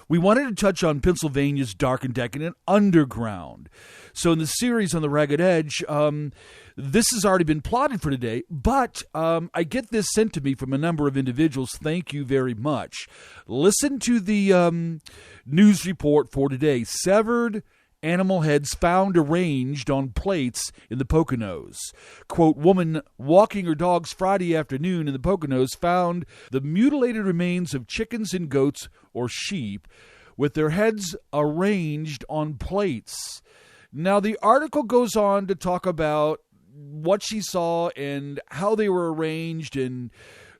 we wanted to touch on Pennsylvania's dark and decadent underground. So in the series on the Ragged Edge, this has already been plotted for today, but I get this sent to me from a number of individuals. Thank you very much. Listen to the news report for today. Severed animal heads found arranged on plates in the Poconos. Quote, woman walking her dogs Friday afternoon in the Poconos found the mutilated remains of chickens and goats or sheep with their heads arranged on plates. Now, the article goes on to talk about what she saw and how they were arranged and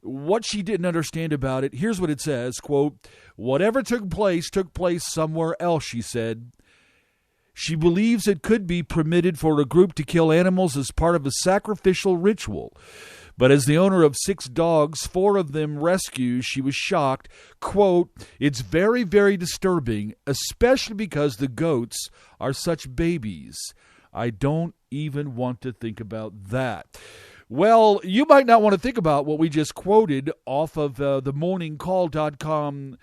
what she didn't understand about it. Here's what it says, quote, whatever took place somewhere else, she said. She believes it could be permitted for a group to kill animals as part of a sacrificial ritual. But as the owner of 6 dogs, 4 of them rescued, she was shocked. Quote, it's very, very disturbing, especially because the goats are such babies. I don't even want to think about that. Well, you might not want to think about what we just quoted off of the morningcall.com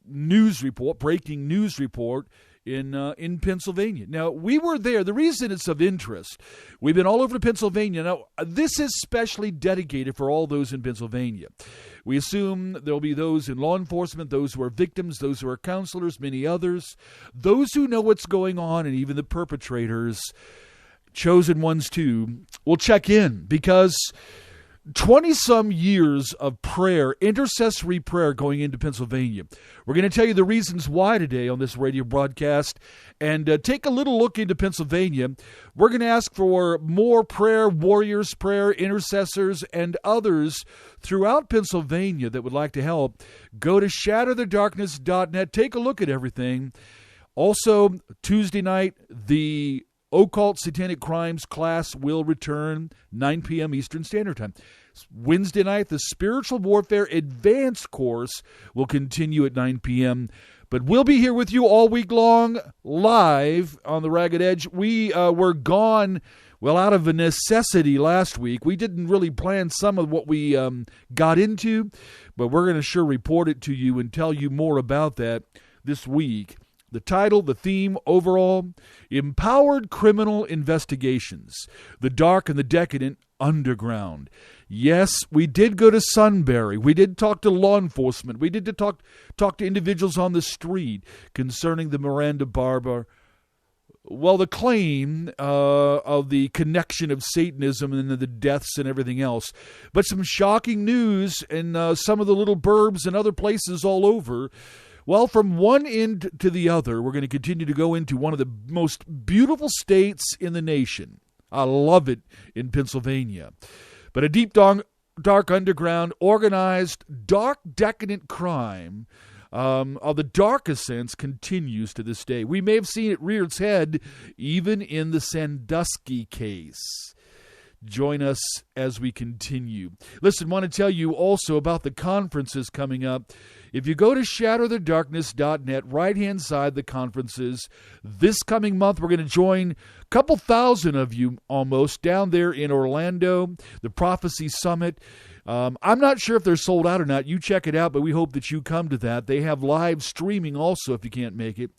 news report, breaking news report in Pennsylvania. Now, we were there. The reason it's of interest, we've been all over Pennsylvania. Now, this is specially dedicated for all those in Pennsylvania. We assume there'll be those in law enforcement, those who are victims, those who are counselors, many others, those who know what's going on, and even the perpetrators, chosen ones too, will check in because 20-some years of prayer, intercessory prayer going into Pennsylvania. We're going to tell you the reasons why today on this radio broadcast and take a little look into Pennsylvania. We're going to ask for more prayer warriors, prayer intercessors, and others throughout Pennsylvania that would like to help. Go to shatterthedarkness.net. Take a look at everything. Also, Tuesday night, the Occult Satanic Crimes class will return 9 p.m. Eastern Standard Time. Wednesday night, the Spiritual Warfare Advanced course will continue at 9 p.m. But we'll be here with you all week long, live on the Ragged Edge. We were gone, well, out of a necessity last week. We didn't really plan some of what we got into, but we're going to sure report it to you and tell you more about that this week. The title, the theme, overall, Empowered Criminal Investigations, the Dark and the Decadent Underground. Yes, we did go to Sunbury. We did talk to law enforcement. We did talk to individuals on the street concerning the Miranda Barber, well, the claim of the connection of Satanism and the deaths and everything else. But some shocking news in some of the little burbs and other places all over. Well, from one end to the other, we're going to continue to go into one of the most beautiful states in the nation. I love it in Pennsylvania. But a deep, dark underground, organized, dark, decadent crime of the darkest sense continues to this day. We may have seen it rear its head even in the Sandusky case. Join us as we continue. Listen, I want to tell you also about the conferences coming up. If you go to shatterthedarkness.net, right-hand side, the conferences, this coming month, we're going to join a couple thousand of you almost down there in Orlando, the Prophecy Summit. I'm not sure if they're sold out or not. You check it out, but we hope that you come to that. They have live streaming also if you can't make it.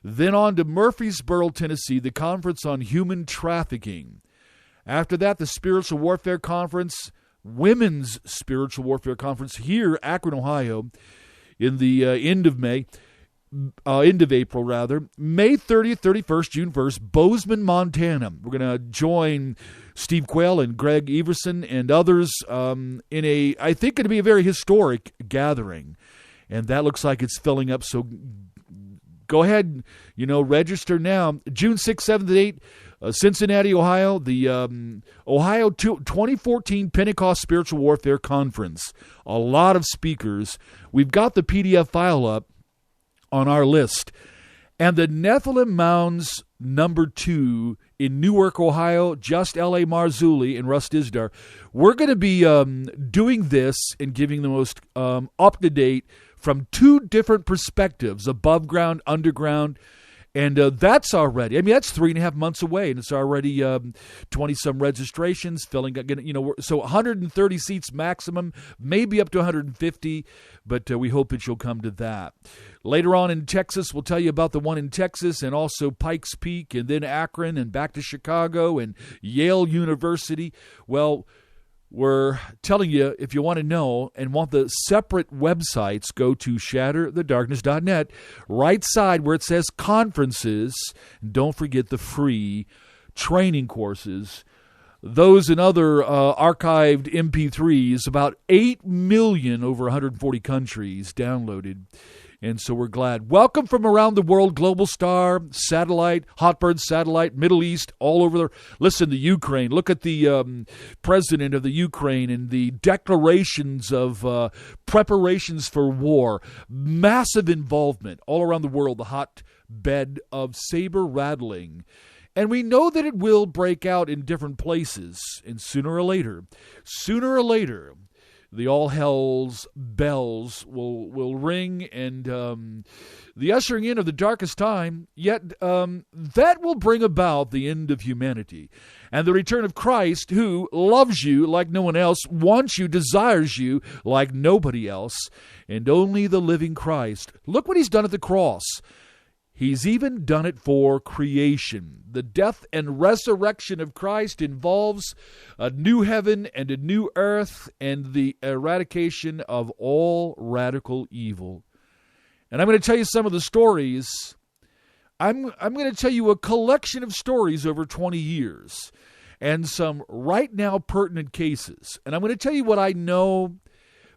Then on to Murfreesboro, Tennessee, the Conference on Human Trafficking. After that, the Spiritual Warfare Conference, Women's Spiritual Warfare Conference here, Akron, Ohio, in the end of April, May 30th, 31st, June 1st, Bozeman, Montana. We're going to join Steve Quayle and Greg Everson and others in I think going to be a very historic gathering. And that looks like it's filling up, so go ahead, register now. June 6th, 7th, and 8th. Cincinnati, Ohio, the Ohio 2014 Pentecost Spiritual Warfare Conference. A lot of speakers. We've got the PDF file up on our list. And the Nephilim Mounds #2 in Newark, Ohio, just L.A. Marzulli and Russ Dizdar. We're going to be doing this and giving the most up-to-date from 2 different perspectives, above ground, underground. And that's already, that's 3.5 months away, and it's already 20-some registrations, filling, so 130 seats maximum, maybe up to 150, but we hope that you'll come to that. Later on in Texas, we'll tell you about the one in Texas, and also Pikes Peak, and then Akron, and back to Chicago, and Yale University. Well, we're telling you, if you want to know and want the separate websites, go to shatterthedarkness.net, right side where it says conferences. Don't forget the free training courses. Those and other archived MP3s, about 8 million over 140 countries downloaded. And so we're glad. Welcome from around the world, Global Star, Satellite, Hotbird Satellite, Middle East, all over there. Listen, the Ukraine. Look at the president of the Ukraine and the declarations of preparations for war. Massive involvement all around the world, the hotbed of saber rattling. And we know that it will break out in different places. And sooner or later, the all hell's bells will ring, and the ushering in of the darkest time, yet that will bring about the end of humanity and the return of Christ, who loves you like no one else, wants you, desires you like nobody else, and only the living Christ. Look what he's done at the cross. He's even done it for creation. The death and resurrection of Christ involves a new heaven and a new earth and the eradication of all radical evil. And I'm going to tell you some of the stories. I'm going to tell you a collection of stories over 20 years and some right now pertinent cases. And I'm going to tell you what I know,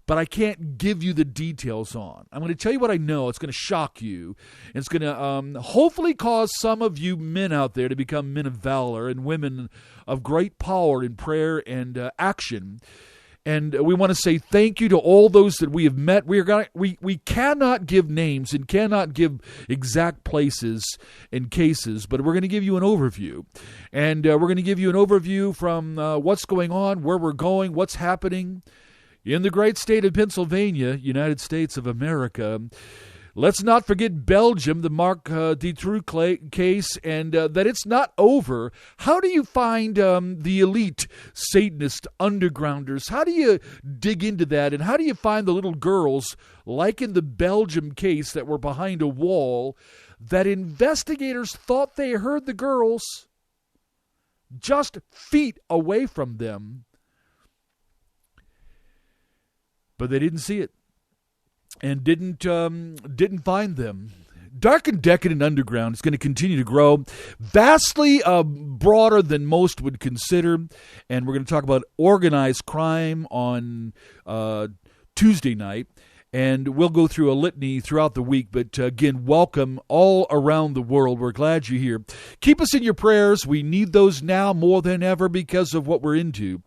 but I can't give you the details on. I'm going to tell you what I know. It's going to shock you. It's going to hopefully cause some of you men out there to become men of valor and women of great power in prayer and action. And we want to say thank you to all those that we have met. We cannot give names and cannot give exact places and cases, but we're going to give you an overview. And we're going to give you an overview from what's going on, where we're going, what's happening in the great state of Pennsylvania, United States of America. Let's not forget Belgium, the Marc Dutroux case, and that it's not over. How do you find the elite Satanist undergrounders? How do you dig into that? And how do you find the little girls, like in the Belgium case, that were behind a wall, that investigators thought they heard the girls just feet away from them, but they didn't see it and didn't find them. Dark and Decadent Underground is going to continue to grow, vastly broader than most would consider, and we're going to talk about organized crime on Tuesday night, and we'll go through a litany throughout the week. But again, welcome all around the world. We're glad you're here. Keep us in your prayers. We need those now more than ever because of what we're into.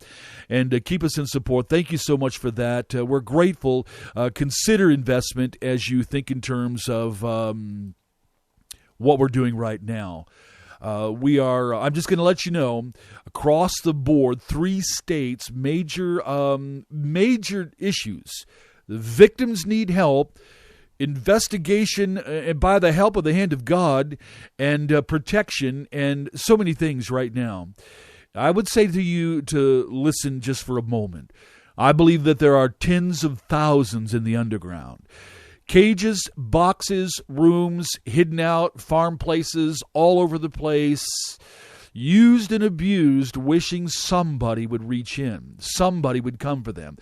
And keep us in support. Thank you so much for that. We're grateful. Consider investment as you think in terms of what we're doing right now. I'm just going to let you know, across the board, 3 states, major issues. The victims need help, investigation by the help of the hand of God, and protection, and so many things right now. I would say to you to listen just for a moment. I believe that there are tens of thousands in the underground. Cages, boxes, rooms, hidden out, farm places, all over the place, used and abused, wishing somebody would reach in, somebody would come for them.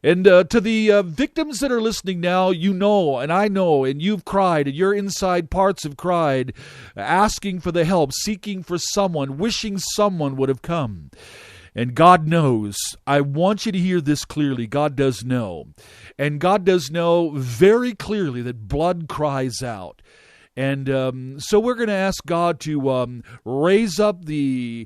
And to the victims that are listening now, you know, and I know, and you've cried, and your inside parts have cried, asking for the help, seeking for someone, wishing someone would have come. And God knows. I want you to hear this clearly. God does know. And God does know very clearly that blood cries out. And so we're going to ask God to raise up the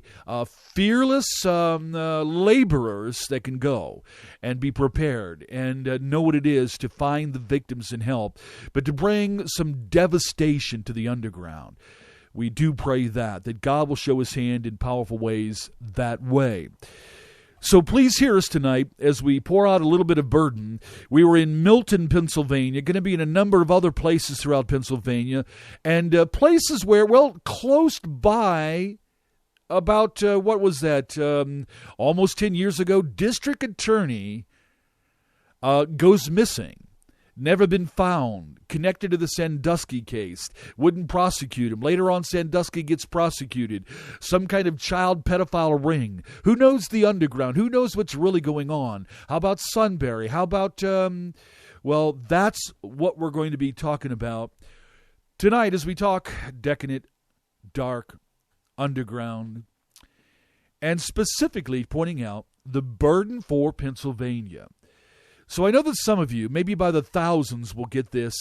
fearless laborers that can go and be prepared and know what it is to find the victims and help, but to bring some devastation to the underground. We do pray that God will show his hand in powerful ways that way. So please hear us tonight as we pour out a little bit of burden. We were in Milton, Pennsylvania, going to be in a number of other places throughout Pennsylvania, and places where, well, close by, about, what was that, almost 10 years ago, district attorney goes missing. Never been found, connected to the Sandusky case, wouldn't prosecute him. Later on, Sandusky gets prosecuted. Some kind of child pedophile ring. Who knows the underground? Who knows what's really going on? How about Sunbury? How about, well, that's what we're going to be talking about tonight as we talk decadent, dark, underground, and specifically pointing out the burden for Pennsylvania. So I know that some of you, maybe by the thousands, will get this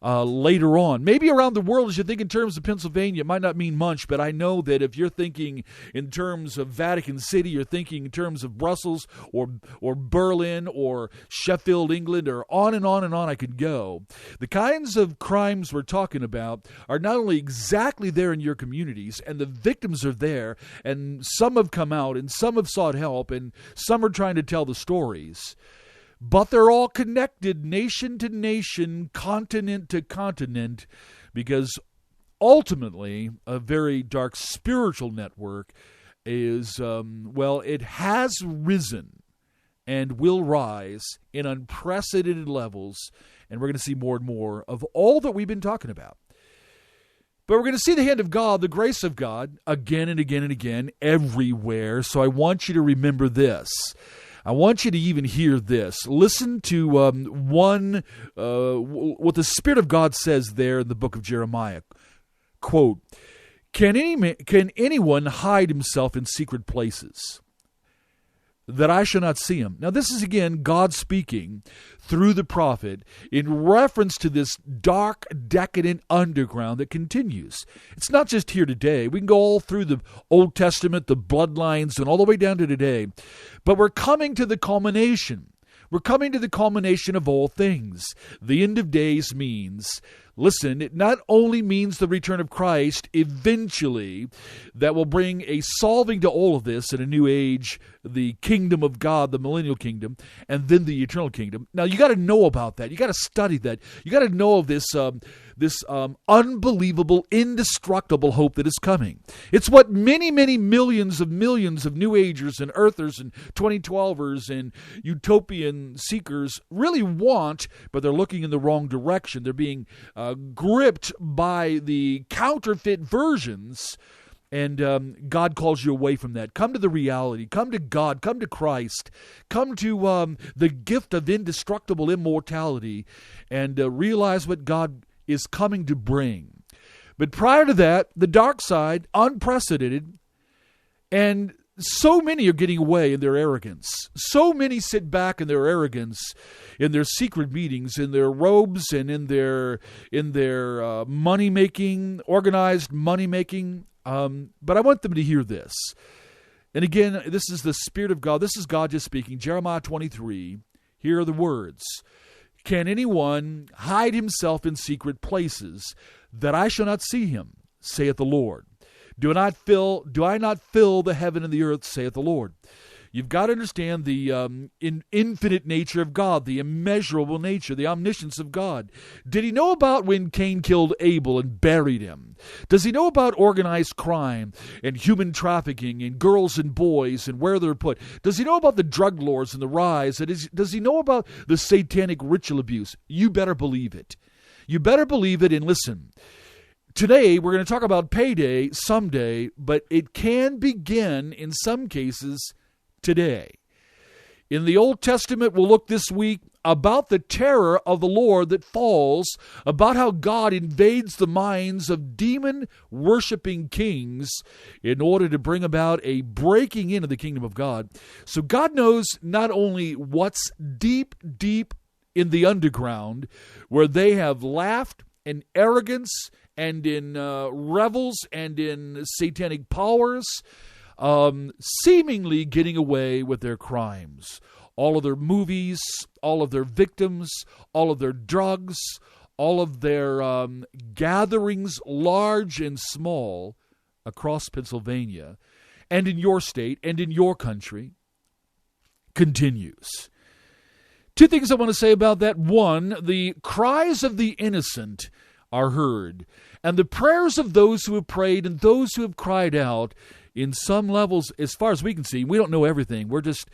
later on. Maybe around the world, as you think in terms of Pennsylvania, it might not mean much, but I know that if you're thinking in terms of Vatican City, you're thinking in terms of Brussels or Berlin or Sheffield, England, or on and on and on I could go. The kinds of crimes we're talking about are not only exactly there in your communities, and the victims are there, and some have come out, and some have sought help, and some are trying to tell the stories. But they're all connected nation to nation, continent to continent, because ultimately a very dark spiritual network is, well, it has risen and will rise in unprecedented levels, and we're going to see more and more of all that we've been talking about. But we're going to see the hand of God, the grace of God, again and again and again, everywhere. So I want you to remember this. I want you to even hear this. Listen to what the Spirit of God says there in the book of Jeremiah. Quote, Can anyone hide himself in secret places, that I shall not see him? Now this is again God speaking through the prophet in reference to this dark, decadent underground that continues. It's not just here today. We can go all through the Old Testament, the bloodlines, and all the way down to today. But we're coming to the culmination. We're coming to the culmination of all things. The end of days means, listen, it not only means the return of Christ eventually that will bring a solving to all of this in a new age, the kingdom of God, the millennial kingdom, and then the eternal kingdom. Now, you got to know about that. You got to study that. You got to know of this unbelievable, indestructible hope that is coming. It's what many, many millions of New Agers and Earthers and 2012ers and utopian seekers really want, but they're looking in the wrong direction. They're being gripped by the counterfeit versions, and God calls you away from that. Come to the reality. Come to God. Come to Christ. Come to the gift of indestructible immortality, and realize what God is coming to bring. But prior to that, the dark side, unprecedented, and so many are getting away in their arrogance. So many sit back in their arrogance, in their secret meetings, in their robes, and in their money making, organized money making. But I want them to hear this. And again, this is the Spirit of God. This is God just speaking. Jeremiah 23. Here are the words. Can anyone hide himself in secret places, that I shall not see him, saith the Lord? Do I not fill the heaven and the earth, saith the Lord? You've got to understand the infinite nature of God, the immeasurable nature, the omniscience of God. Did he know about when Cain killed Abel and buried him? Does he know about organized crime and human trafficking and girls and boys and where they're put? Does he know about the drug lords and the rise? Does he know about the satanic ritual abuse? You better believe it. You better believe it, and listen. Today, we're going to talk about payday someday, but it can begin in some cases today. In the Old Testament, we'll look this week about the terror of the Lord that falls, about how God invades the minds of demon-worshiping kings in order to bring about a breaking into the kingdom of God. So God knows not only what's deep, deep in the underground, where they have laughed in arrogance and in revels and in satanic powers, seemingly getting away with their crimes. All of their movies, all of their victims, all of their drugs, all of their gatherings, large and small, across Pennsylvania and in your state and in your country. continues. Two things I want to say about that. One, the cries of the innocent are heard, and the prayers of those who have prayed and those who have cried out, in some levels, as far as we can see, we don't know everything. We're just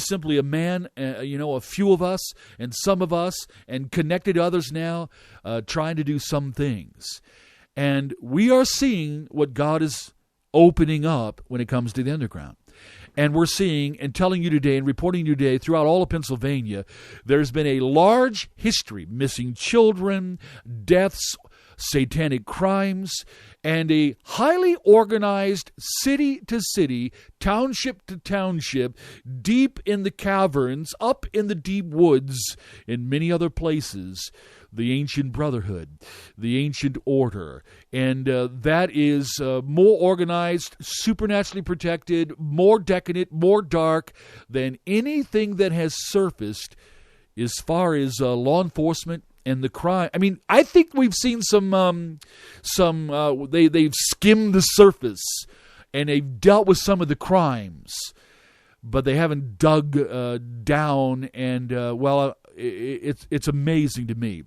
simply a man, a few of us and some of us, and connected to others now, trying to do some things. And we are seeing what God is opening up when it comes to the underground. And we're seeing and telling you today and reporting you today throughout all of Pennsylvania, there's been a large history, missing children, deaths, satanic crimes, and a highly organized city to city, township to township, deep in the caverns, up in the deep woods, in many other places, the ancient brotherhood, the ancient order. And that is more organized, supernaturally protected, more decadent, more dark than anything that has surfaced as far as law enforcement and the crime. I mean, I think we've seen they've skimmed the surface and they've dealt with some of the crimes, but they haven't dug down. And it's amazing to me.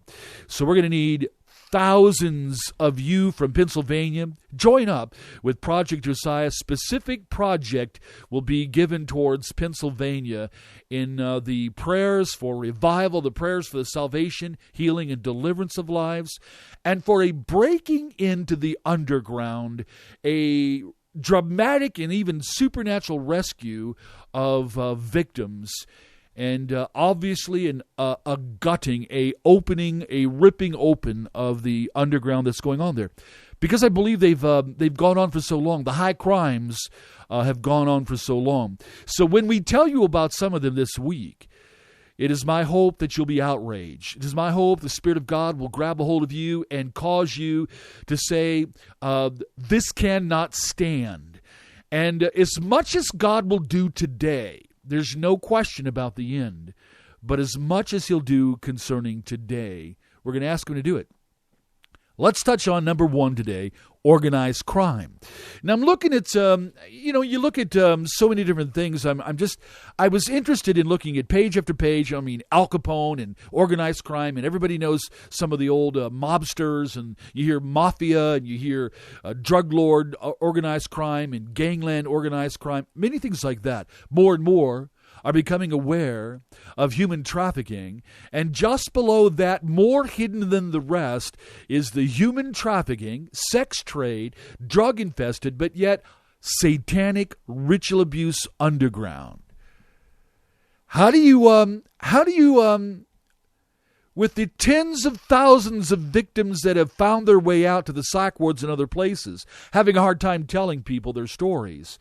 So we're going to need thousands of you from Pennsylvania. Join up with Project Josiah. Specific project will be given towards Pennsylvania in the prayers for revival, the prayers for the salvation, healing, and deliverance of lives, and for a breaking into the underground, a dramatic and even supernatural rescue of victims. And obviously a gutting, a opening, a ripping open of the underground that's going on there. Because I believe they've gone on for so long. The high crimes have gone on for so long. So when we tell you about some of them this week, it is my hope that you'll be outraged. It is my hope the Spirit of God will grab a hold of you and cause you to say, this cannot stand. And as much as God will do today, there's no question about the end. But as much as he'll do concerning today, we're going to ask him to do it. Let's touch on number one today, organized crime. Now I'm looking at, you look at so many different things. I was interested in looking at page after page. I mean, Al Capone and organized crime, and everybody knows some of the old mobsters, and you hear mafia, and you hear drug lord organized crime, and gangland organized crime, many things like that. More and more are becoming aware of human trafficking, and just below that, more hidden than the rest, is the human trafficking, sex trade, drug-infested, but yet satanic ritual abuse underground. How do you, with the tens of thousands of victims that have found their way out to the psych wards and other places, having a hard time telling people their stories,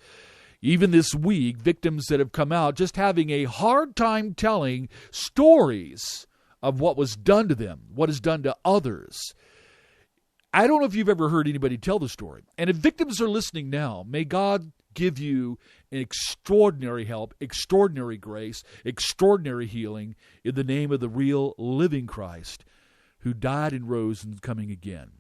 even this week, victims that have come out just having a hard time telling stories of what was done to them, what is done to others. I don't know if you've ever heard anybody tell the story. And if victims are listening now, may God give you an extraordinary help, extraordinary grace, extraordinary healing in the name of the real living Christ who died and rose and is coming again.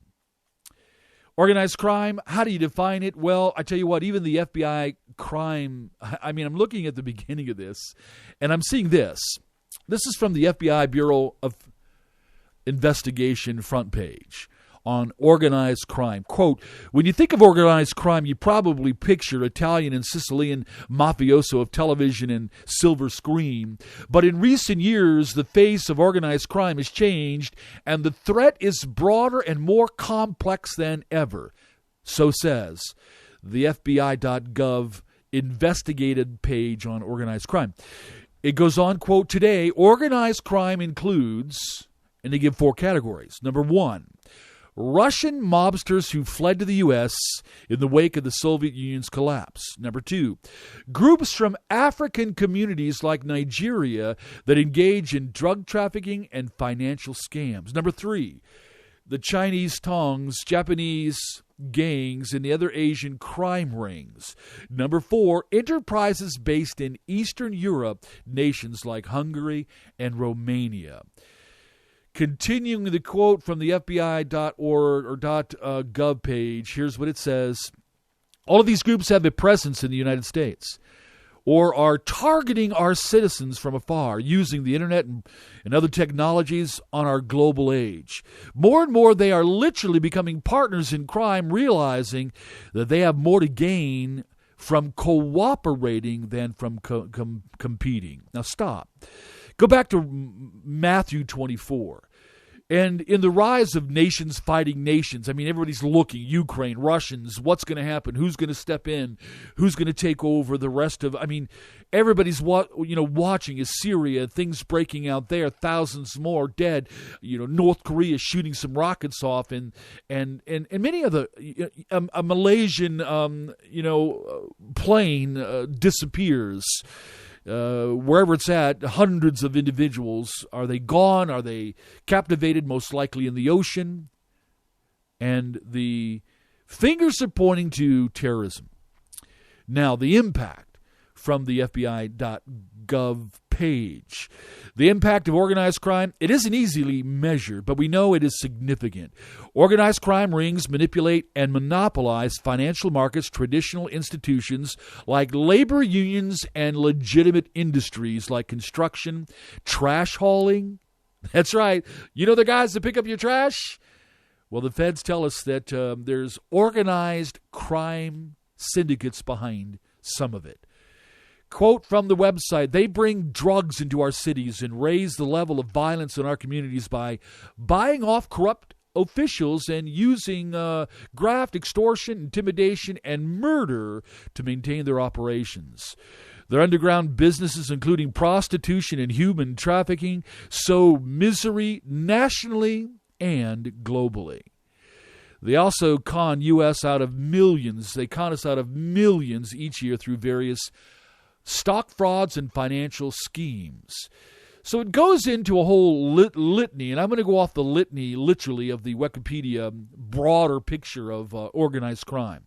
Organized crime, how do you define it? Well, I tell you what, even the FBI crime, I'm looking at the beginning of this, and I'm seeing this. This is from the FBI Bureau of Investigation front page on organized crime. Quote, when you think of organized crime, you probably picture Italian and Sicilian mafioso of television and silver screen. But in recent years, the face of organized crime has changed, and the threat is broader and more complex than ever. So says the FBI.gov investigated page on organized crime. It goes on, quote, today, organized crime includes, and they give 4 categories. Number 1, Russian mobsters who fled to the U.S. in the wake of the Soviet Union's collapse. Number 2, groups from African communities like Nigeria that engage in drug trafficking and financial scams. Number 3, the Chinese tongs, Japanese gangs, and the other Asian crime rings. Number 4, enterprises based in Eastern Europe, nations like Hungary and Romania. Continuing the quote from the FBI.org or .gov page, here's what it says. All of these groups have a presence in the United States. or are targeting our citizens from afar using the internet and other technologies on our global age. More and more, they are literally becoming partners in crime, realizing that they have more to gain from cooperating than from competing. Now stop. Go back to Matthew 24. And in the rise of nations fighting nations, I mean, everybody's looking, Ukraine, Russians, what's going to happen? Who's going to step in? Who's going to take over the rest of, I mean, everybody's watching is Syria, things breaking out there, thousands more dead. North Korea shooting some rockets off, and many other, a Malaysian, plane disappears. Wherever it's at, hundreds of individuals. Are they gone? Are they captivated? Most likely in the ocean. And the fingers are pointing to terrorism. Now, the impact from the FBI.gov page. The impact of organized crime, it isn't easily measured, but we know it is significant. Organized crime rings manipulate and monopolize financial markets, traditional institutions like labor unions, and legitimate industries like construction, trash hauling. That's right. You know the guys that pick up your trash? Well, the feds tell us that there's organized crime syndicates behind some of it. Quote from the website, they bring drugs into our cities and raise the level of violence in our communities by buying off corrupt officials and using graft, extortion, intimidation, and murder to maintain their operations. Their underground businesses, including prostitution and human trafficking, sow misery nationally and globally. They also con us out of millions. They con us out of millions each year through various stock frauds and financial schemes. So it goes into a whole litany, and I'm going to go off the litany, literally, of the Wikipedia broader picture of organized crime.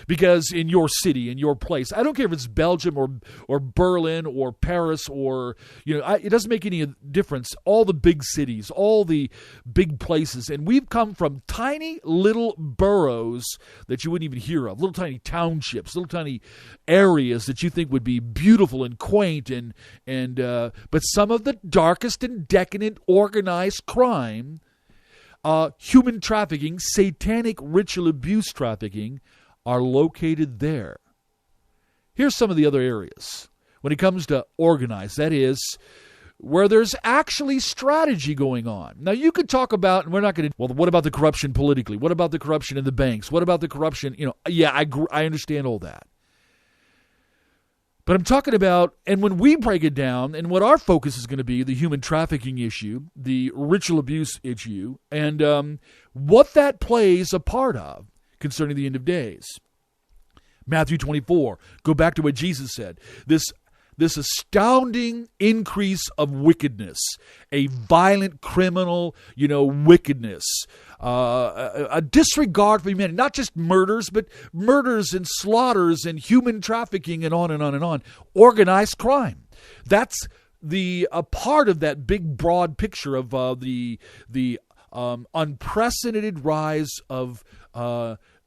Because in your city, in your place, I don't care if it's Belgium or Berlin or Paris or, it doesn't make any difference. All the big cities, all the big places, and we've come from tiny little boroughs that you wouldn't even hear of, little tiny townships, little tiny areas that you think would be beautiful and quaint, but some of the darkest and decadent organized crime, human trafficking, satanic ritual abuse trafficking, are located there. Here's some of the other areas when it comes to organized, that is, where there's actually strategy going on. Now, you could talk about, and we're not going to, well, what about the corruption politically? What about the corruption in the banks? What about the corruption, I understand all that. But I'm talking about, and when we break it down, and what our focus is going to be, the human trafficking issue, the ritual abuse issue, and what that plays a part of concerning the end of days. Matthew 24, go back to what Jesus said. This astounding increase of wickedness, a violent criminal, wickedness, a disregard for humanity, not just murders, but murders and slaughters and human trafficking and on and on and on. Organized crime. That's a part of that big, broad picture of the unprecedented rise of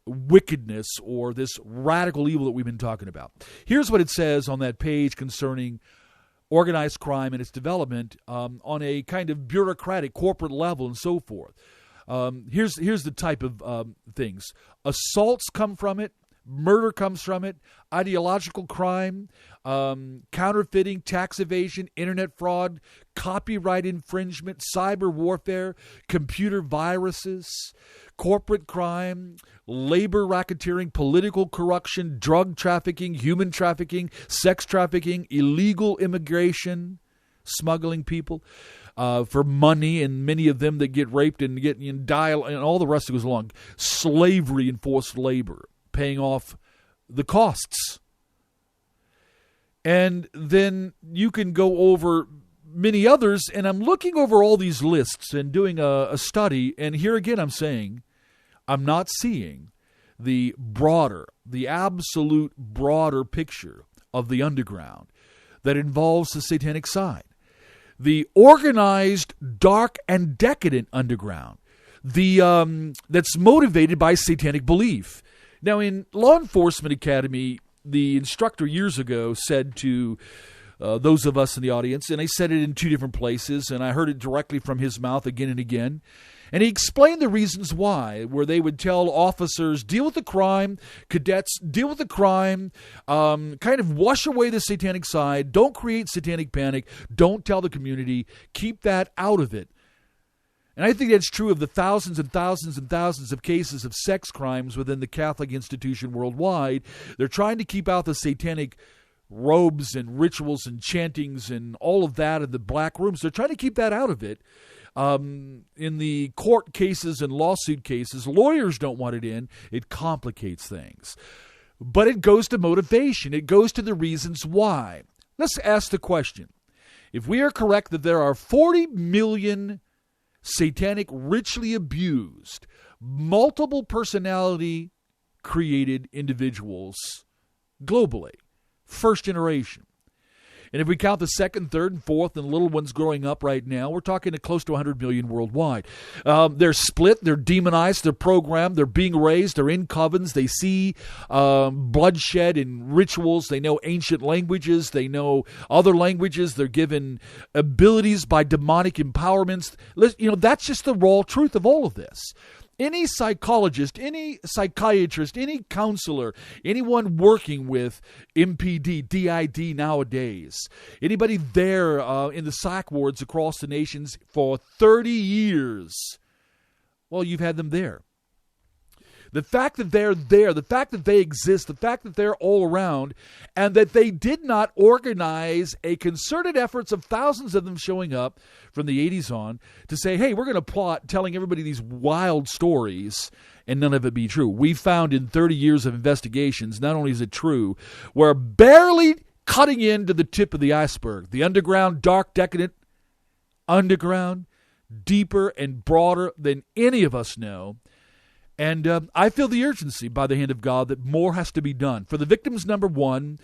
wickedness, or this radical evil that we've been talking about. Here's what it says on that page concerning organized crime and its development on a kind of bureaucratic corporate level and so forth. Here's the type of things. Assaults come from it. Murder comes from it. Ideological crime, counterfeiting, tax evasion, internet fraud, copyright infringement, cyber warfare, computer viruses, corporate crime, labor racketeering, political corruption, drug trafficking, human trafficking, sex trafficking, illegal immigration, smuggling people for money, and many of them that get raped and die, and all the rest that goes along. Slavery and forced labor, paying off the costs. And then you can go over many others, and I'm looking over all these lists and doing a study, and here again I'm saying I'm not seeing the absolute broader picture of the underground that involves the satanic side. The organized, dark, and decadent underground, that's motivated by satanic belief. Now, in Law Enforcement Academy, the instructor years ago said to those of us in the audience, and I said it in two different places, and I heard it directly from his mouth again and again. And he explained the reasons why, where they would tell officers, deal with the crime, cadets, deal with the crime, kind of wash away the satanic side, don't create satanic panic, don't tell the community, keep that out of it. And I think that's true of the thousands and thousands and thousands of cases of sex crimes within the Catholic institution worldwide. They're trying to keep out the satanic robes and rituals and chantings and all of that in the black rooms. They're trying to keep that out of it. In the court cases and lawsuit cases, lawyers don't want it in. It complicates things. But it goes to motivation. It goes to the reasons why. Let's ask the question. If we are correct that there are 40 million satanic, ritually abused, multiple personality created individuals globally, first generation. And if we count the second, third, and fourth, and little ones growing up right now, we're talking close to 100 million worldwide. They're split, they're demonized, they're programmed, they're being raised, they're in covens, they see bloodshed and rituals, they know ancient languages, they know other languages, they're given abilities by demonic empowerments. That's just the raw truth of all of this. Any psychologist, any psychiatrist, any counselor, anyone working with MPD, DID nowadays, anybody there in the psych wards across the nations for 30 years, well, you've had them there. The fact that they're there, the fact that they exist, the fact that they're all around, and that they did not organize a concerted efforts of thousands of them showing up from the 80s on to say, hey, we're going to plot telling everybody these wild stories and none of it be true. We found in 30 years of investigations, not only is it true, we're barely cutting into the tip of the iceberg. The underground, dark, decadent, underground, deeper and broader than any of us know. And I feel the urgency by the hand of God that more has to be done. For the victims, number one,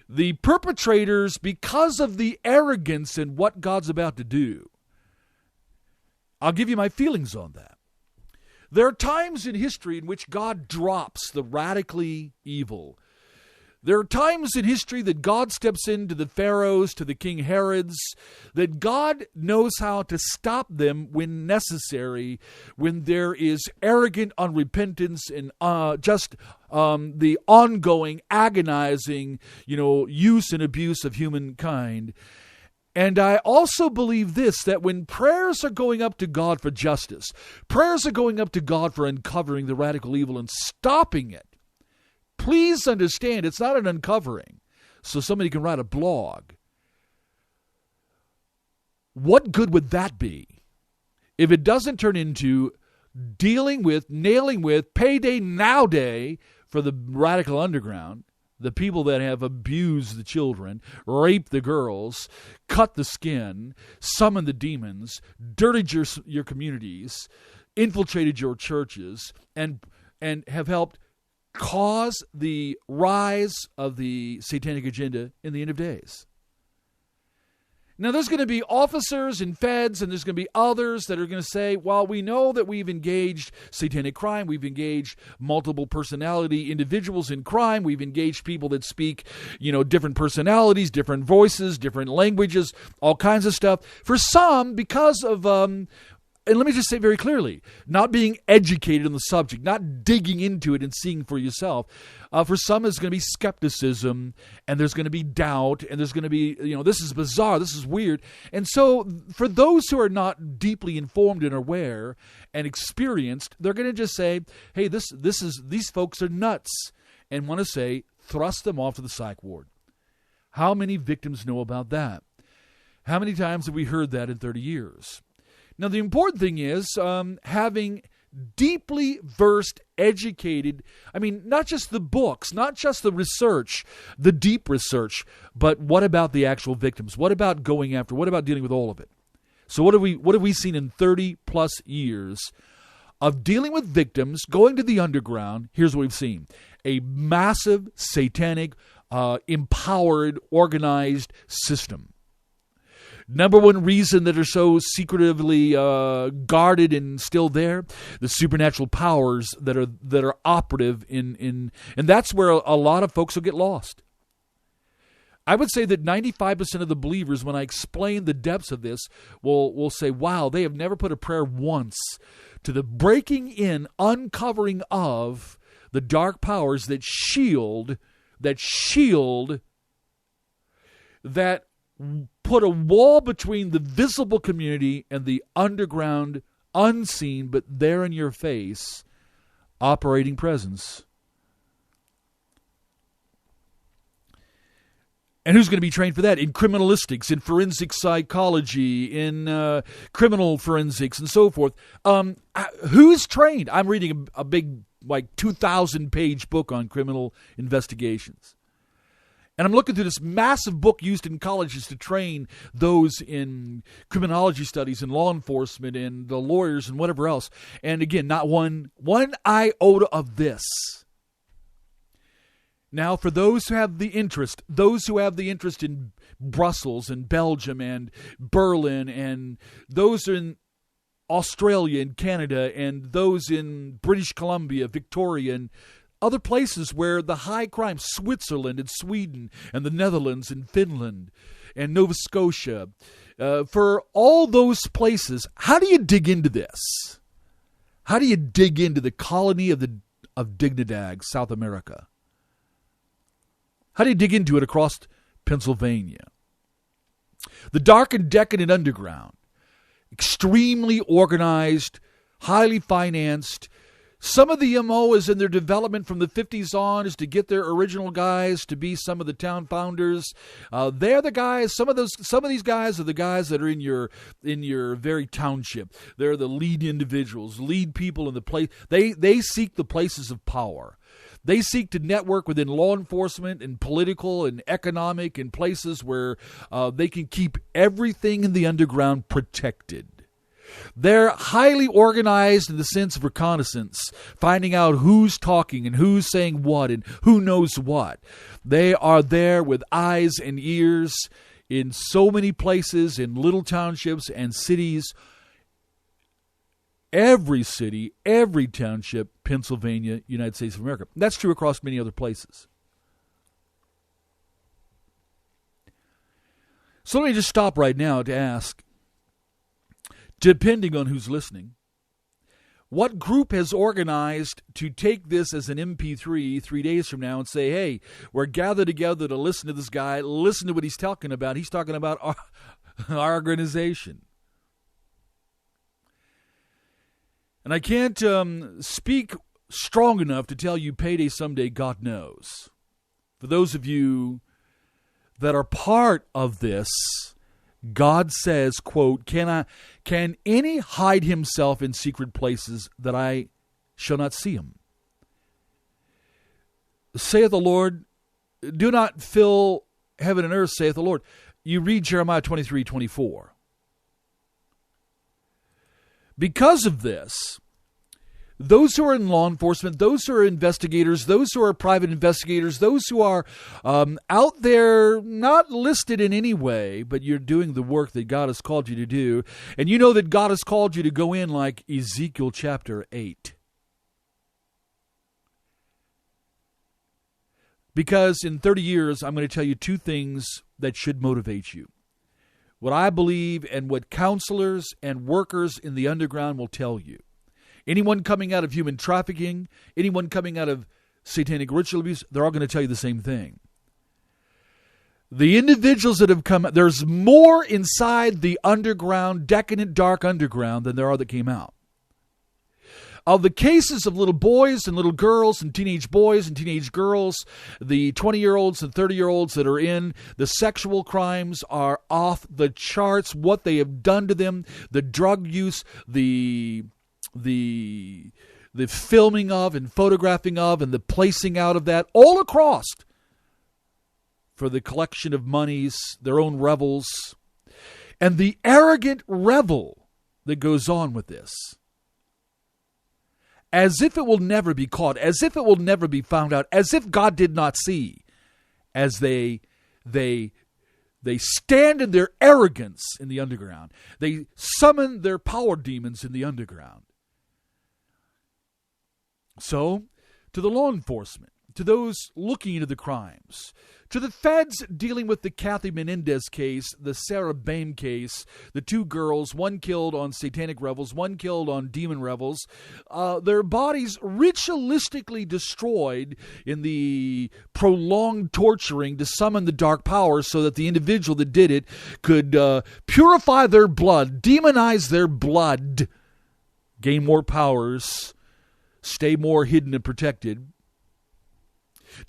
the perpetrators, because of the arrogance in what God's about to do. I'll give you my feelings on that. There are times in history in which God drops the radically evil. There are times in history that God steps into the Pharaohs, to the King Herods, that God knows how to stop them when necessary, when there is arrogant unrepentance and the ongoing, agonizing, use and abuse of humankind. And I also believe this, that when prayers are going up to God for justice, prayers are going up to God for uncovering the radical evil and stopping it, please understand, it's not an uncovering so somebody can write a blog. What good would that be if it doesn't turn into dealing with, nailing with, payday now day for the radical underground, the people that have abused the children, raped the girls, cut the skin, summoned the demons, dirtied your communities, infiltrated your churches, and have helped cause the rise of the satanic agenda in the end of days. Now, there's going to be officers and feds, and there's going to be others that are going to say, well, we know that we've engaged satanic crime, we've engaged multiple personality individuals in crime, we've engaged people that speak, different personalities, different voices, different languages, all kinds of stuff. For some, because of and let me just say very clearly, not being educated on the subject, not digging into it and seeing for yourself. For some, there's going to be skepticism, and there's going to be doubt, and there's going to be, this is bizarre, this is weird. And so for those who are not deeply informed and aware and experienced, they're going to just say, hey, these folks are nuts, and want to say, thrust them off to the psych ward. How many victims know about that? How many times have we heard that in 30 years? Now, the important thing is having deeply versed, educated, not just the books, not just the research, the deep research, but what about the actual victims? What about going after? What about dealing with all of it? So what have we seen in 30 plus years of dealing with victims, going to the underground? Here's what we've seen. A massive, satanic, empowered, organized system. Number one reason that are so secretively guarded and still there, the supernatural powers that are operative in and that's where a lot of folks will get lost. I would say that 95% of the believers, when I explain the depths of this, will say, wow, they have never put a prayer once to the breaking in, uncovering of the dark powers that put a wall between the visible community and the underground, unseen, but there in your face, operating presence. And who's going to be trained for that? In criminalistics, in forensic psychology, in criminal forensics, and so forth. Who's trained? I'm reading a big, 2,000-page book on criminal investigations. And I'm looking through this massive book used in colleges to train those in criminology studies and law enforcement and the lawyers and whatever else. And again, not one iota of this. Now, for those who have the interest in Brussels and Belgium and Berlin, and those in Australia and Canada, and those in British Columbia, Victoria, and other places where the high crime, Switzerland and Sweden and the Netherlands and Finland and Nova Scotia, for all those places, how do you dig into this? How do you dig into the colony of Dignadag, South America? How do you dig into it across Pennsylvania? The dark and decadent underground, extremely organized, highly financed. Some of the MO is in their development from the 50s on is to get their original guys to be some of the town founders. They're the guys. Some of these guys are the guys that are in your very township. They're the lead individuals, lead people in the place. They seek the places of power. They seek to network within law enforcement and political and economic and places where they can keep everything in the underground protected. They're highly organized in the sense of reconnaissance, finding out who's talking and who's saying what and who knows what. They are there with eyes and ears in so many places, in little townships and cities. Every city, every township, Pennsylvania, United States of America. That's true across many other places. So let me just stop right now to ask, depending on who's listening, what group has organized to take this as an MP3 3 days from now and say, hey, we're gathered together to listen to this guy, listen to what he's talking about. He's talking about our organization. And I can't speak strong enough to tell you payday someday, God knows. For those of you that are part of this, God says, quote, can any hide himself in secret places that I shall not see him? Saith the Lord, do not fill heaven and earth, saith the Lord. You read Jeremiah 23:24. Because of this, those who are in law enforcement, those who are investigators, those who are private investigators, those who are out there not listed in any way, but you're doing the work that God has called you to do, and you know that God has called you to go in like Ezekiel chapter 8. Because in 30 years, I'm going to tell you two things that should motivate you. What I believe and what counselors and workers in the underground will tell you. Anyone coming out of human trafficking, anyone coming out of satanic ritual abuse, they're all going to tell you the same thing. The individuals that have come, there's more inside the underground, decadent, dark underground than there are that came out. Of the cases of little boys and little girls and teenage boys and teenage girls, the 20-year-olds and 30-year-olds that are in, the sexual crimes are off the charts. What they have done to them, the drug use, the filming of and photographing of and the placing out of that all across for the collection of monies, their own revels, and the arrogant revel that goes on with this. As if it will never be caught, as if it will never be found out, as if God did not see, as they They stand in their arrogance in the underground. They summon their power demons in the underground. So, to the law enforcement, to those looking into the crimes, to the feds dealing with the Kathy Menendez case, the Sarah Bain case, the two girls, one killed on satanic revels, one killed on demon revels, their bodies ritualistically destroyed in the prolonged torturing to summon the dark powers so that the individual that did it could purify their blood, demonize their blood, gain more powers, stay more hidden and protected.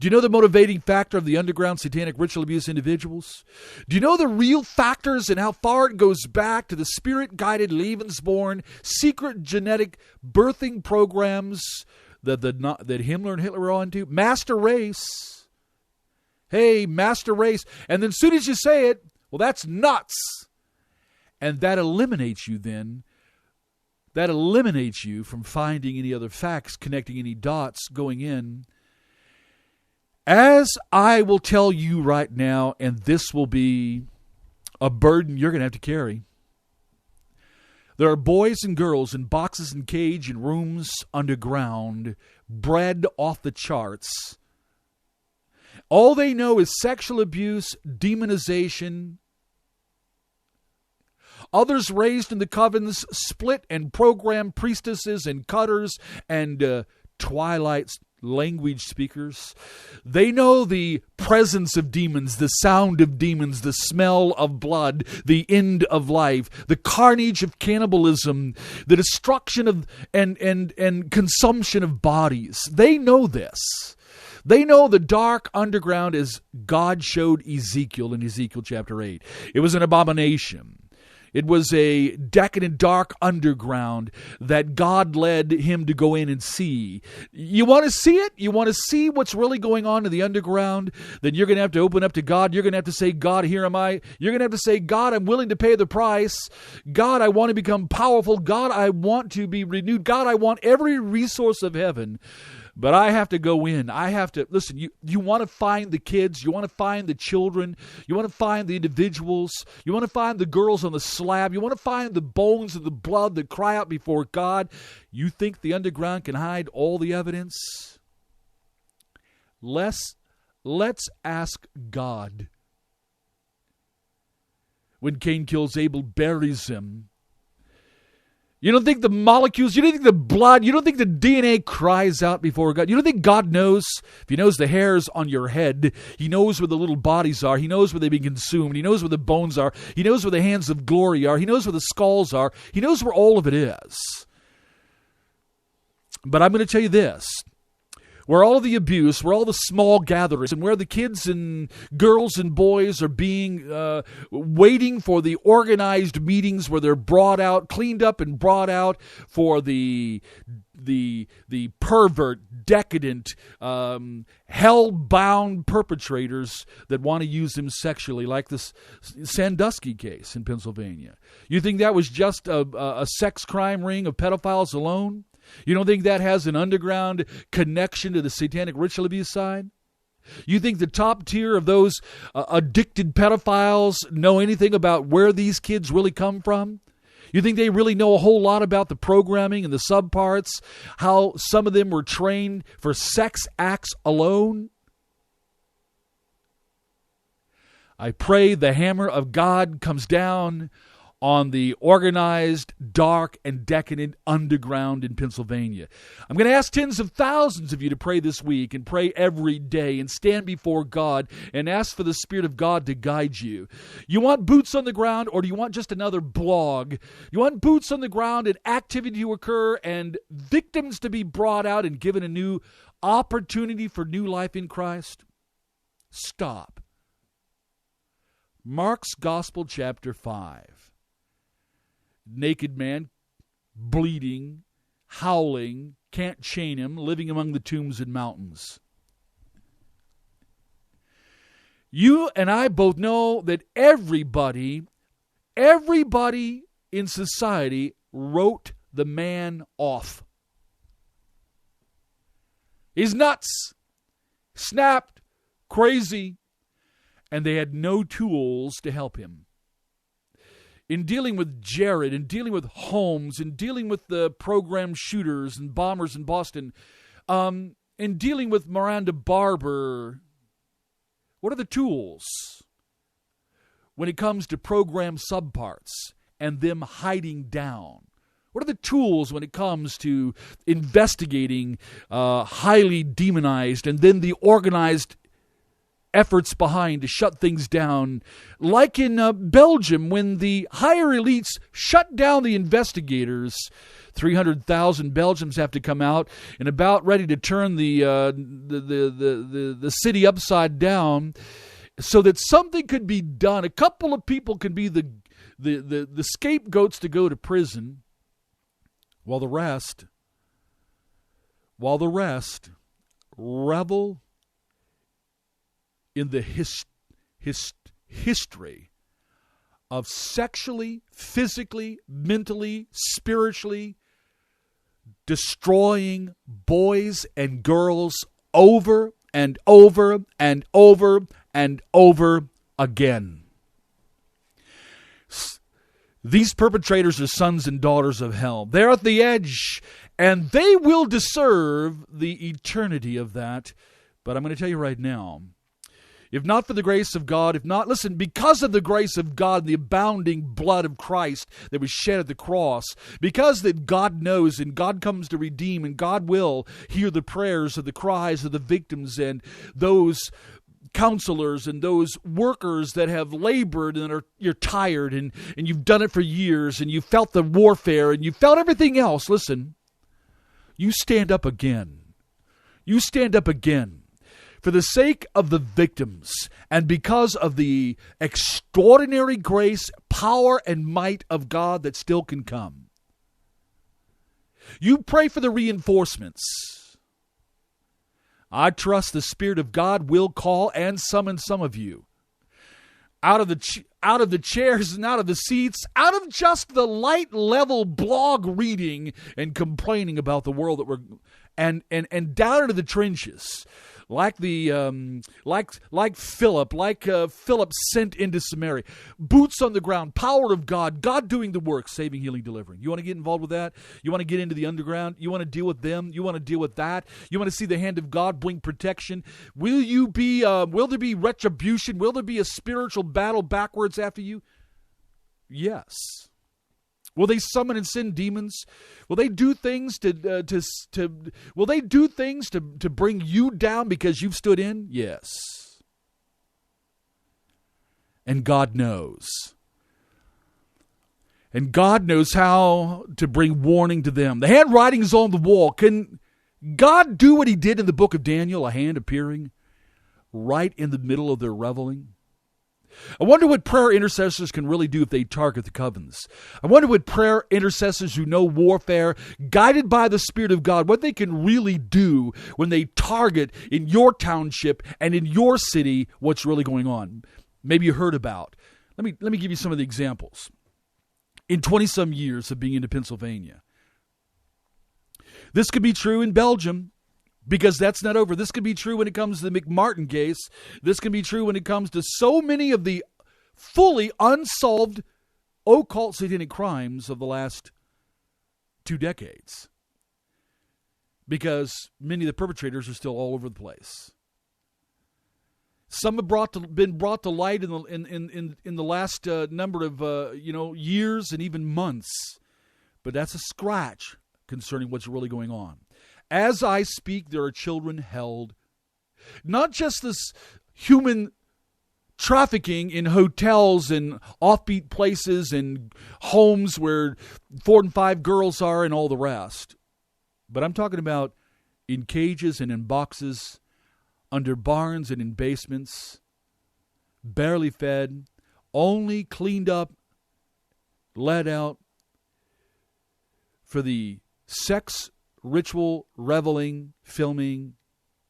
Do you know the motivating factor of the underground satanic ritual abuse individuals? Do you know the real factors and how far it goes back to the spirit-guided Lebensborn secret genetic birthing programs that Himmler and Hitler were on to? Master race. Hey, master race. And then as soon as you say it, well, that's nuts. And that eliminates you then. That eliminates you from finding any other facts, connecting any dots, going in. As I will tell you right now, and this will be a burden you're going to have to carry. There are boys and girls in boxes and cage in rooms underground, bred off the charts. All they know is sexual abuse, demonization. Others raised in the covens, split and programmed priestesses and cutters and twilight language speakers. They know the presence of demons, the sound of demons, the smell of blood, the end of life, the carnage of cannibalism, the destruction of and consumption of bodies. They know this. They know the dark underground as God showed Ezekiel in Ezekiel chapter 8. It was an abomination. It was a decadent, dark underground that God led him to go in and see. You want to see it? You want to see what's really going on in the underground? Then you're going to have to open up to God. You're going to have to say, God, here am I. You're going to have to say, God, I'm willing to pay the price. God, I want to become powerful. God, I want to be renewed. God, I want every resource of heaven. But I have to go in. I have to, listen, you want to find the kids. You want to find the children. You want to find the individuals. You want to find the girls on the slab. You want to find the bones and the blood that cry out before God. You think the underground can hide all the evidence? Let's ask God. When Cain kills Abel, buries him. You don't think the molecules, you don't think the blood, you don't think the DNA cries out before God? You don't think God knows? If He knows the hairs on your head, He knows where the little bodies are. He knows where they've been consumed. He knows where the bones are. He knows where the hands of glory are. He knows where the skulls are. He knows where all of it is. But I'm going to tell you this. Where all of the abuse, where all the small gatherings, and where the kids and girls and boys are being waiting for the organized meetings where they're brought out, cleaned up and brought out for the pervert, decadent, hell-bound perpetrators that want to use them sexually, like this Sandusky case in Pennsylvania. You think that was just a sex crime ring of pedophiles alone? You don't think that has an underground connection to the satanic ritual abuse side? You think the top tier of those addicted pedophiles know anything about where these kids really come from? You think they really know a whole lot about the programming and the subparts, how some of them were trained for sex acts alone? I pray the hammer of God comes down on the organized, dark, and decadent underground in Pennsylvania. I'm going to ask tens of thousands of you to pray this week and pray every day and stand before God and ask for the Spirit of God to guide you. You want boots on the ground, or do you want just another blog? You want boots on the ground and activity to occur and victims to be brought out and given a new opportunity for new life in Christ? Stop. Mark's Gospel, chapter 5. Naked man, bleeding, howling, can't chain him, living among the tombs and mountains. You and I both know that everybody in society wrote the man off. He's nuts, snapped, crazy. and they had no tools to help him. In dealing with Jared, in dealing with Holmes, in dealing with the program shooters and bombers in Boston, in dealing with Miranda Barber, what are the tools when it comes to program subparts and them hiding down? What are the tools when it comes to investigating highly demonized and then the organized efforts behind to shut things down? Like in Belgium, when the higher elites shut down the investigators, 300,000 Belgians have to come out and about ready to turn the city upside down so that something could be done. A couple of people can be the scapegoats to go to prison, while the rest revel in the history of sexually, physically, mentally, spiritually destroying boys and girls over and over and over and over again. These perpetrators are sons and daughters of hell. They're at the edge, and they will deserve the eternity of that. But I'm going to tell you right now, if not for the grace of God, because of the grace of God, the abounding blood of Christ that was shed at the cross, because that God knows and God comes to redeem and God will hear the prayers of the cries of the victims and those counselors and those workers that have labored and you're tired and you've done it for years and you felt the warfare and you felt everything else. Listen, you stand up again. You stand up again. For the sake of the victims and because of the extraordinary grace, power, and might of God that still can come. You pray for the reinforcements. I trust the Spirit of God will call and summon some of you out of the chairs and out of the seats, out of just the light level blog reading and complaining about the world that we're and down into the trenches. Like Philip sent into Samaria. Boots on the ground, power of God, God doing the work, saving, healing, delivering. You want to get involved with that? You want to get into the underground? You want to deal with them? You want to deal with that? You want to see the hand of God bring protection? Will there be retribution? Will there be a spiritual battle backwards after you? Yes. Will they summon and send demons? Will they do things to bring you down because you've stood in? Yes. And God knows. And God knows how to bring warning to them. The handwriting is on the wall. Can God do what he did in the book of Daniel, a hand appearing right in the middle of their reveling? I wonder what prayer intercessors can really do if they target the covens. I wonder what prayer intercessors who know warfare, guided by the Spirit of God, what they can really do when they target in your township and in your city what's really going on. Maybe you heard about. Let me give you some of the examples. In 20-some years of being into Pennsylvania. This could be true in Belgium. Because that's not over. This could be true when it comes to the McMartin case. This can be true when it comes to so many of the fully unsolved occult satanic crimes of the last 2 decades. Because many of the perpetrators are still all over the place. Some have been brought to light in the last number of years and even months. But that's a scratch concerning what's really going on. As I speak, there are children held. Not just this human trafficking in hotels and offbeat places and homes where 4 and 5 girls are and all the rest. But I'm talking about in cages and in boxes, under barns and in basements, barely fed, only cleaned up, let out for the sex ritual, reveling, filming,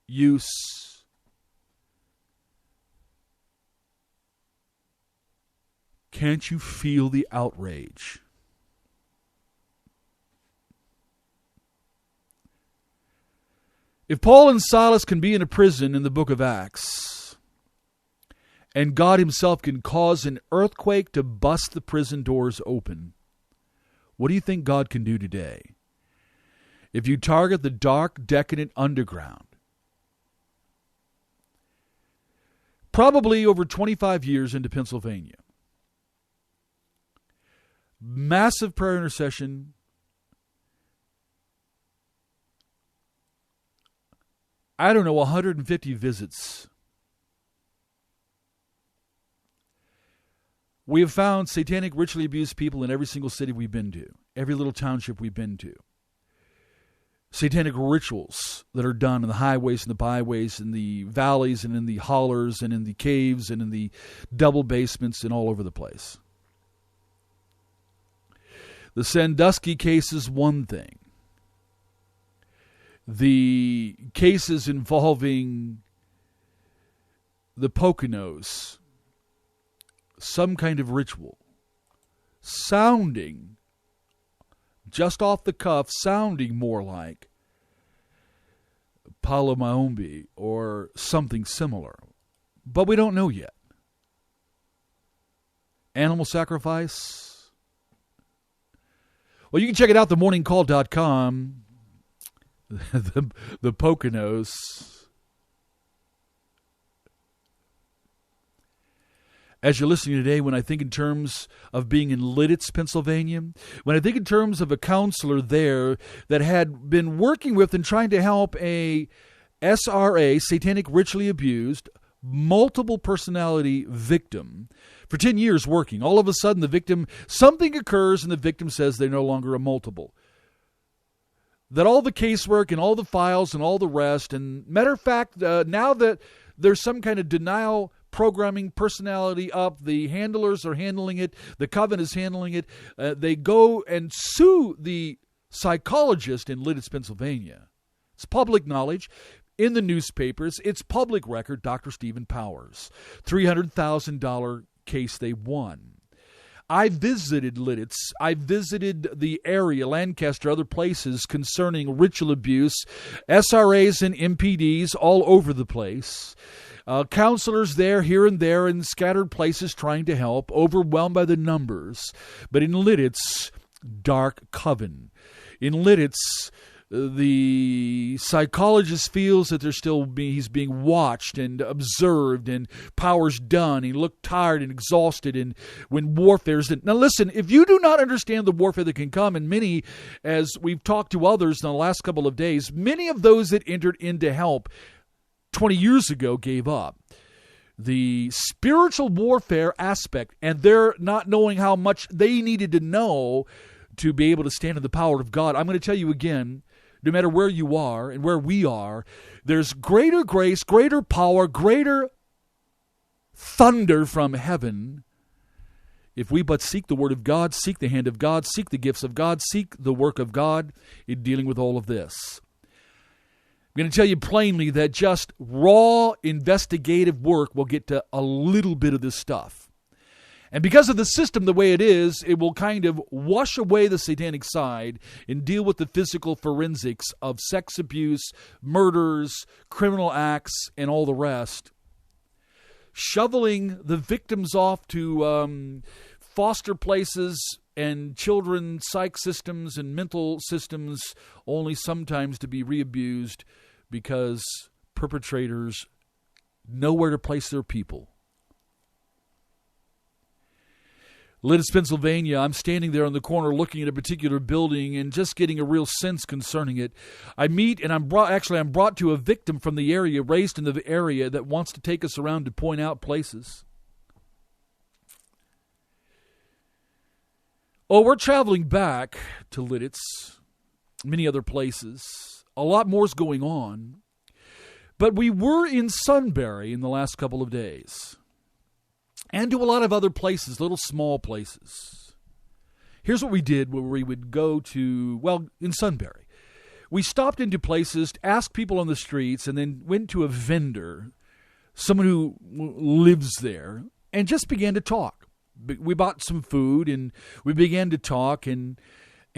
use. Can't you feel the outrage? If Paul and Silas can be in a prison in the book of Acts, and God himself can cause an earthquake to bust the prison doors open, what do you think God can do today? If you target the dark, decadent underground, probably over 25 years into Pennsylvania, massive prayer intercession, I don't know, 150 visits. We have found satanic, ritually abused people in every single city we've been to, every little township we've been to. Satanic rituals that are done in the highways and the byways, in the valleys and in the hollers and in the caves and in the double basements and all over the place. The Sandusky case is one thing. The cases involving the Poconos, some kind of ritual, sounding, just off the cuff, sounding more like Palo Maombi or something similar. But we don't know yet. Animal sacrifice? Well, you can check it out, themorningcall.com. the Poconos. As you're listening today, when I think in terms of being in Lidditz, Pennsylvania, when I think in terms of a counselor there that had been working with and trying to help a SRA, satanic ritually abused, multiple personality victim, for 10 years working, all of a sudden the victim, something occurs and the victim says they're no longer a multiple. That all the casework and all the files and all the rest, and matter of fact, now that there's some kind of denial programming personality up, the handlers are handling it, the coven is handling it, they go and sue the psychologist in Lidditz, Pennsylvania. It's public knowledge. In the newspapers, it's public record, Dr. Stephen Powers. $300,000 case they won. I visited Lidditz. I visited the area, Lancaster, other places concerning ritual abuse, SRAs and MPDs all over the place. Counselors there, here and there, in scattered places trying to help, overwhelmed by the numbers. But in Lidditz, dark coven. In Lidditz, the psychologist feels that he's being watched and observed, and Powers done. He looked tired and exhausted, and when warfare's done. Now listen, if you do not understand the warfare that can come, and many, as we've talked to others in the last couple of days, many of those that entered into help 20 years ago gave up. The spiritual warfare aspect, and they're not knowing how much they needed to know to be able to stand in the power of God. I'm going to tell you again, no matter where you are and where we are, there's greater grace, greater power, greater thunder from heaven if we but seek the word of God, seek the hand of God, seek the gifts of God, seek the work of God in dealing with all of this. I'm going to tell you plainly that just raw investigative work will get to a little bit of this stuff. And because of the system the way it is, it will kind of wash away the satanic side and deal with the physical forensics of sex abuse, murders, criminal acts, and all the rest. Shoveling the victims off to foster places and children's psych systems and mental systems, only sometimes to be reabused because perpetrators know where to place their people. Lidditz, Pennsylvania, I'm standing there on the corner looking at a particular building and just getting a real sense concerning it. I meet and I'm brought to a victim from the area, raised in the area, that wants to take us around to point out places. Oh, we're traveling back to Lidditz, many other places. A lot more's going on. But we were in Sunbury in the last couple of days. And to a lot of other places, little small places. Here's what we did when we would go to, in Sunbury. We stopped into places, asked people on the streets, and then went to a vendor, someone who lives there, and just began to talk. We bought some food, and we began to talk, and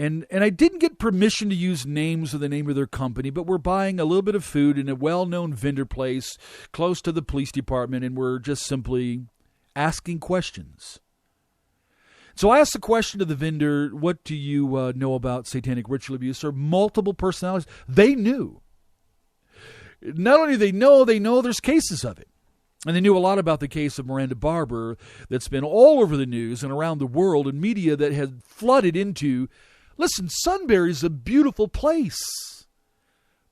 And I didn't get permission to use names or the name of their company, but we're buying a little bit of food in a well-known vendor place close to the police department, and we're just simply asking questions. So I asked the question to the vendor, what do you know about satanic ritual abuse or multiple personalities? They knew. Not only do they know there's cases of it. And they knew a lot about the case of Miranda Barber that's been all over the news and around the world and media that had flooded into, listen, Sunbury's a beautiful place.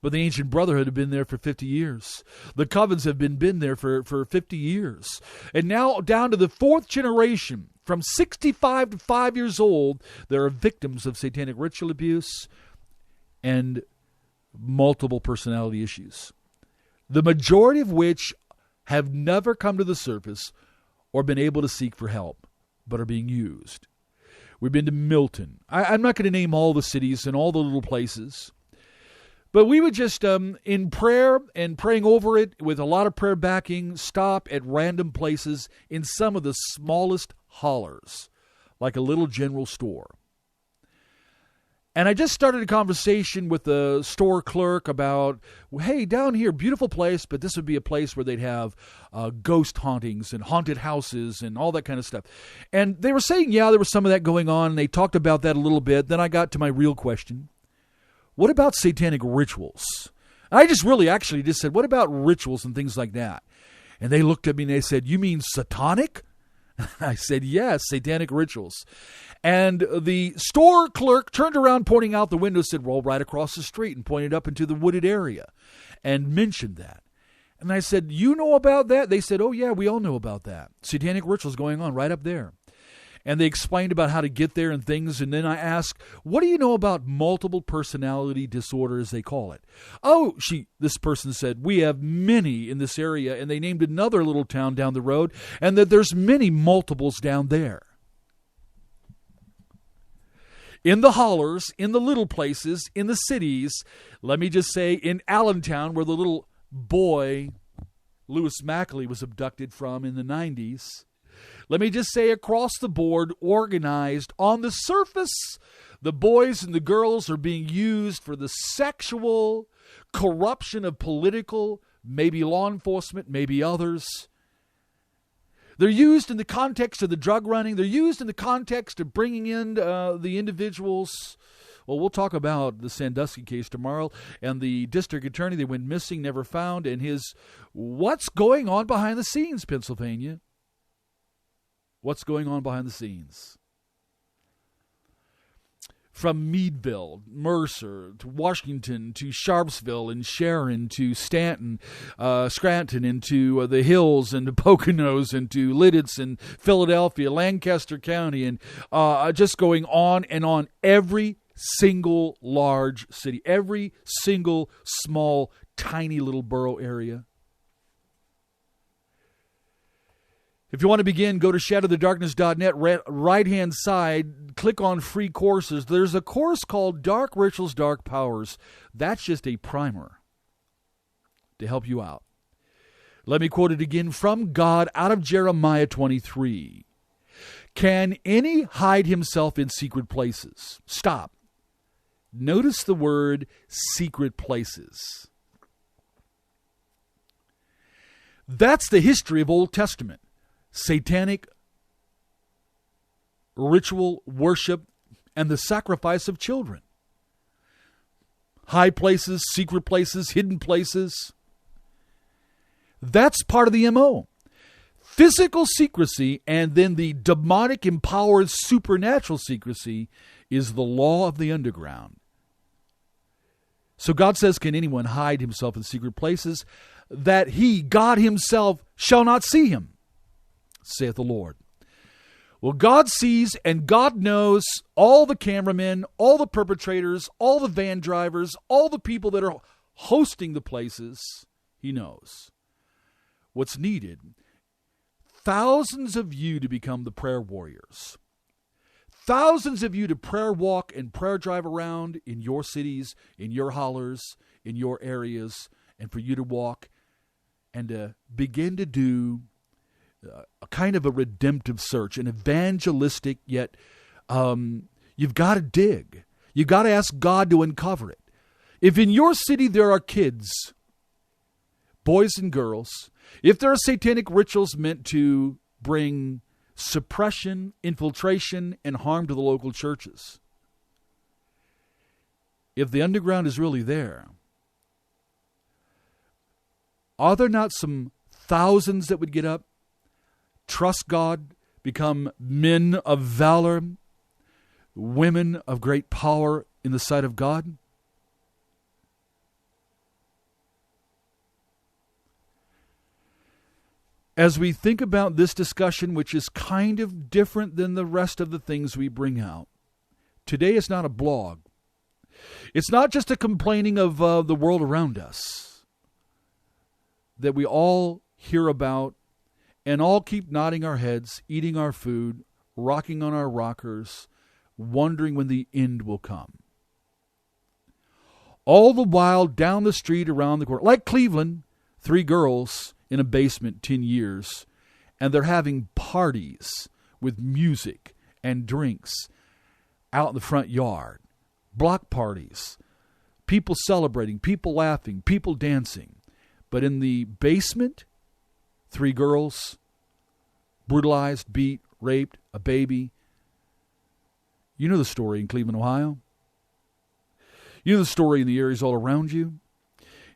But the Ancient Brotherhood had been there for 50 years. The Covens have been there for 50 years. And now down to the fourth generation, from 65 to 5 years old, there are victims of satanic ritual abuse and multiple personality issues. The majority of which have never come to the surface or been able to seek for help, but are being used. We've been to Milton. I'm not going to name all the cities and all the little places, but we would just, in prayer and praying over it with a lot of prayer backing, stop at random places in some of the smallest hollers, like a little general store. And I just started a conversation with the store clerk about, hey, down here, beautiful place, but this would be a place where they'd have ghost hauntings and haunted houses and all that kind of stuff. And they were saying, yeah, there was some of that going on, and they talked about that a little bit. Then I got to my real question. What about satanic rituals? I just really actually just said, what about rituals and things like that? And they looked at me and they said, you mean satanic? I said, yes, satanic rituals. And the store clerk turned around, pointing out the window, said, well, right across the street, and pointed up into the wooded area and mentioned that. And I said, you know about that? They said, oh, yeah, we all know about that. Satanic rituals going on right up there. And they explained about how to get there and things. And then I asked, what do you know about multiple personality disorder, as they call it? Oh, this person said, we have many in this area. And they named another little town down the road, and that there's many multiples down there. In the hollers, in the little places, in the cities, let me just say in Allentown, where the little boy Lewis Mackley was abducted from in the 90s, let me just say across the board, organized on the surface, the boys and the girls are being used for the sexual corruption of political, maybe law enforcement, maybe others. They're used in the context of the drug running. They're used in the context of bringing in the individuals. Well, we'll talk about the Sandusky case tomorrow and the district attorney that went missing, never found, and his what's going on behind the scenes, Pennsylvania. What's going on behind the scenes? From Meadville, Mercer, to Washington, to Sharpsville, and Sharon, to Scranton, into the Hills, and to Poconos, and to Lidditz, and Philadelphia, Lancaster County, and just going on and on. Every single large city, every single small, tiny little borough area. If you want to begin, go to shadowthedarkness.net, right-hand side, click on free courses. There's a course called Dark Rituals, Dark Powers. That's just a primer to help you out. Let me quote it again from God out of Jeremiah 23. Can any hide himself in secret places? Stop. Notice the word secret places. That's the history of Old Testament. Satanic ritual worship and the sacrifice of children. High places, secret places, hidden places. That's part of the MO. Physical secrecy and then the demonic empowered supernatural secrecy is the law of the underground. So God says, can anyone hide himself in secret places that he, God himself, shall not see him? Saith the Lord. Well, God sees and God knows all the cameramen, all the perpetrators, all the van drivers, all the people that are hosting the places. He knows. What's needed? Thousands of you to become the prayer warriors. Thousands of you to prayer walk and prayer drive around in your cities, in your hollers, in your areas, and for you to walk and to begin to do a kind of a redemptive search, an evangelistic, yet you've got to dig. You got to ask God to uncover it. If in your city there are kids, boys and girls, if there are satanic rituals meant to bring suppression, infiltration, and harm to the local churches, if the underground is really there, are there not some thousands that would get up, trust God, become men of valor, women of great power in the sight of God? As we think about this discussion, which is kind of different than the rest of the things we bring out, today is not a blog. It's not just a complaining of the world around us that we all hear about and all keep nodding our heads, eating our food, rocking on our rockers, wondering when the end will come. All the while down the street around the corner, like Cleveland, 3 girls in a basement 10 years, and they're having parties with music and drinks out in the front yard. Block parties. People celebrating, people laughing, people dancing. But in the basement, 3 girls, brutalized, beat, raped, a baby. You know the story in Cleveland, Ohio. You know the story in the areas all around you.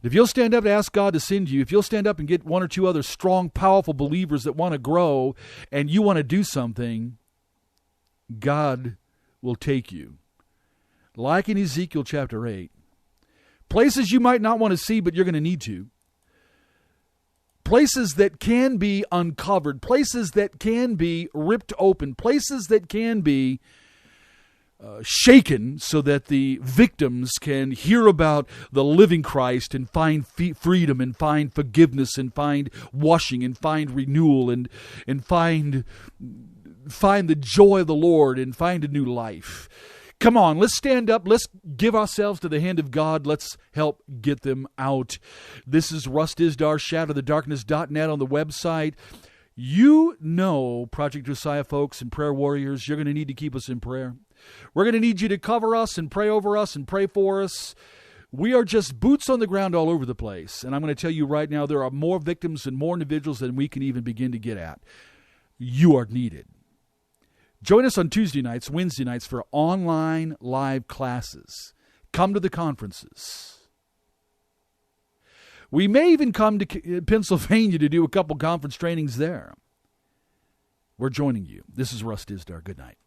If you'll stand up and ask God to send you, if you'll stand up and get 1 or 2 other strong, powerful believers that want to grow and you want to do something, God will take you. Like in Ezekiel chapter 8, places you might not want to see, but you're going to need to. Places that can be uncovered, places that can be ripped open, places that can be shaken so that the victims can hear about the living Christ and find freedom and find forgiveness and find washing and find renewal and find the joy of the Lord and find a new life. Come on, let's stand up. Let's give ourselves to the hand of God. Let's help get them out. This is Russ Dizdar, shadowthedarkness.net on the website. You know, Project Josiah folks and prayer warriors, you're going to need to keep us in prayer. We're going to need you to cover us and pray over us and pray for us. We are just boots on the ground all over the place. And I'm going to tell you right now, there are more victims and more individuals than we can even begin to get at. You are needed. Join us on Tuesday nights, Wednesday nights for online live classes. Come to the conferences. We may even come to Pennsylvania to do a couple conference trainings there. We're joining you. This is Russ Dizdar. Good night.